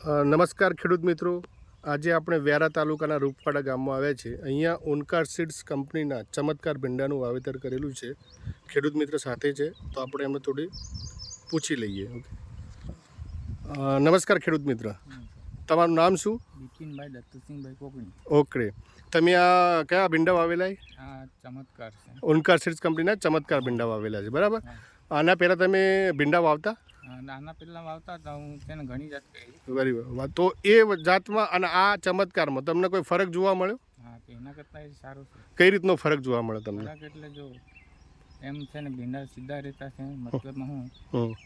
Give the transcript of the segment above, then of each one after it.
નમસ્કાર ખેડૂત મિત્રો, આજે આપણે વ્યારા તાલુકાના રૂપવાડા ગામમાં આવ્યા છે. અહીંયા ઓનકાર સીડ્સ કંપનીના ચમત્કાર ભીંડાનું વાવેતર કરેલું છે. ખેડૂત મિત્ર સાથે છે, તો આપણે એમને થોડી પૂછી લઈએ. ઓકે, નમસ્કાર ખેડૂત મિત્ર, તમારું નામ શું? બિપિનભાઈ દત્તુસિંહભાઈ કોકણી. ઓકે, તમે આ કયા ભીંડા વાવેલા? આ ચમત્કાર છે. ઓનકાર સીડ્સ કંપનીના ચમત્કાર ભીંડા વાવેલા છે, બરાબર. આના પહેલાં તમે ભીંડા વાવતા? નાના પહેલાં વાવતા હતા, હું તેને ઘણી જાત કરી. Very well. તો એ જાતમાં અને આ ચમત્કારમાં તમને કોઈ ફરક જોવા મળ્યો? હા, એના કરતાં એ સારું છે. કઈ રીતનો ફરક જોવા મળે તમને? ફરક એટલે જો એમ છે ને, ભીંડા સીધા રહેતા છે, મતલબમાં હું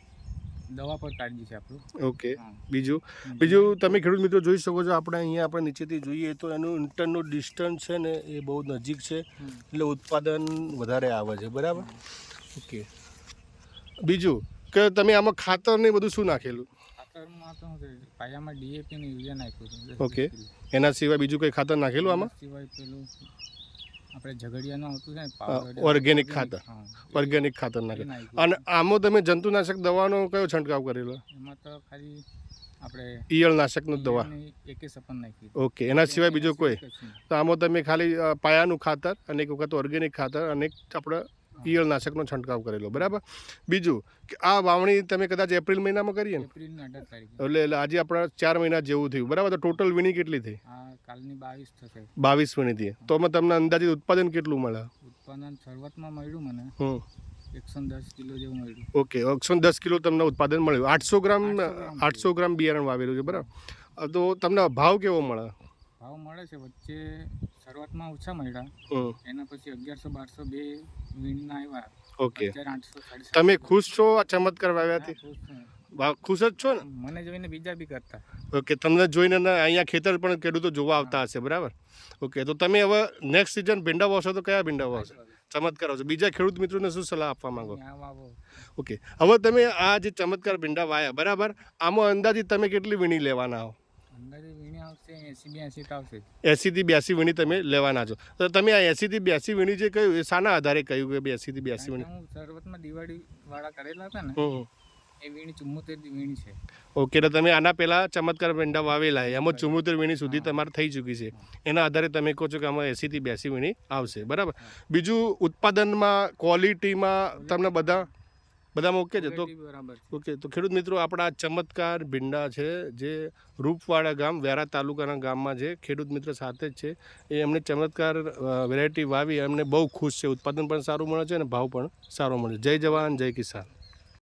દવા પર કાળજી છે આપણું. ઓકે, બીજું તમે ખેડૂત મિત્રો જોઈ શકો છો, આપણે નીચેથી જોઈએ તો એનું ઇન્ટરનું ડિસ્ટન્સ છે ને એ બહુ નજીક છે, એટલે ઉત્પાદન વધારે આવે છે, બરાબર. ઓકે, બીજું કે તમે આમાં ખાતર ને બધું શું નાખેલું? ખાતરમાં તો પાયામાં ડીએપી ને યુરિયા નાખ્યું છે. ઓકે, એના સિવાય બીજું કંઈ ખાતર નાખેલું આમાં? સિવાય પેલું આપણે ઝઘડિયાનું આવતું છે ને, ઓર્ગેનિક ખાતર. ઓર્ગેનિક ખાતર નાખેલું. અને આમાં તમે જંતુનાશક દવાનો કયો છંટકાવ કરેલો? એમાં તો ખાલી આપણે ઈયળનાશકનું દવા. એકે સપન નાખી. ઓકે, એના સિવાય બીજું કોઈ? તો આમાં તમે ખાલી પાયાનું ખાતર અને એક વખત ઓર્ગેનિક ખાતર અને આપણે ઈયળનાશકનો છંટકાવ કરેલો, બરાબર. બીજું કે આ વાવણી તમે કદાચ એપ્રિલ મહિનામાં કરીએ ને, એપ્રિલની 18 તારીખે. એટલે આજે આપણા 4 મહિના જેવું થયું, બરાબર. તો ટોટલ વીણી કેટલી થઈ? કાલની 22 થશે. 22 વીણી થઈ. તો તમને અંદાજિત ઉત્પાદન કેટલું મળે? ઉત્પાદન શરૂઆતમાં મળ્યું મને 110 કિલો જેવું મળ્યું. ઓકે, 110 કિલો તમને ઉત્પાદન મળ્યું. 800 ગ્રામ બિયારણ વાવેલું છે, બરાબર. તો તમને ભાવ કેવો મળે? ભાવ મળે છે, વચ્ચે શરૂઆતમાં ઓછા મળ્યા, એના પછી 1100-1200 બે વીણના આવ્યા. ઓકે, 800-850. તમે ખુશ છો આ ચમત્કાર વાવ્યાથી? ખુશ જ છો ને? મને જોઈને બીજા બી કરતા. ઓકે, તમને જોઈને અહીંયા ખેતર પણ ખેડૂતો જોવા આવતા હશે, બરાબર. ઓકે, તો તમે હવે નેક્સ્ટ સિઝન ભીંડા વાવશો તો કયા ભીંડા વાવશો? ચમત્કાર વાવશો. બીજા ખેડૂત મિત્રોને શું સલાહ આપવા માંગો? ઓકે, હવે તમે આ જે ચમત્કાર ભીંડા વાયા, બરાબર, આમાં અંદાજિત તમે કેટલી વીણી લેવાના હો? 80 થી 82 વીણી તમે લેવાના છો. તો તમે આ 80 થી 82 વીણી જે કહ્યું, એ શાના આધારે કહ્યું કે 80 થી 82 વીણી? હું શરૂઆતમાં દિવાળી વાળા કરેલા હતા ને, એ વીણી 74 વીણી છે. ઓકે, તો તમે આના પહેલાં ચમત્કાર ભીંડા વાવેલા, એમાં 74 વીણી સુધી તમારે થઈ ચૂકી છે. એના આધારે તમે કહો છો કે આમાં 80 થી 82 વીણી આવશે, બરાબર. બીજું ઉત્પાદનમાં, ક્વોલિટીમાં તમને બધામાં ઓકે છે? તો ઓકે, તો ખેડૂત મિત્રો, આપણા ચમત્કાર ભીંડા છે જે રૂપવાડા ગામ, વ્યારા તાલુકાના ગામમાં છે, ખેડૂત મિત્ર સાથે જ છે. એ એમને ચમત્કાર વેરાયટી વાવી, એમને બહુ ખુશ છે. ઉત્પાદન પણ સારું મળે છે અને ભાવ પણ સારો મળે છે. જય જવાન, જય કિસાન.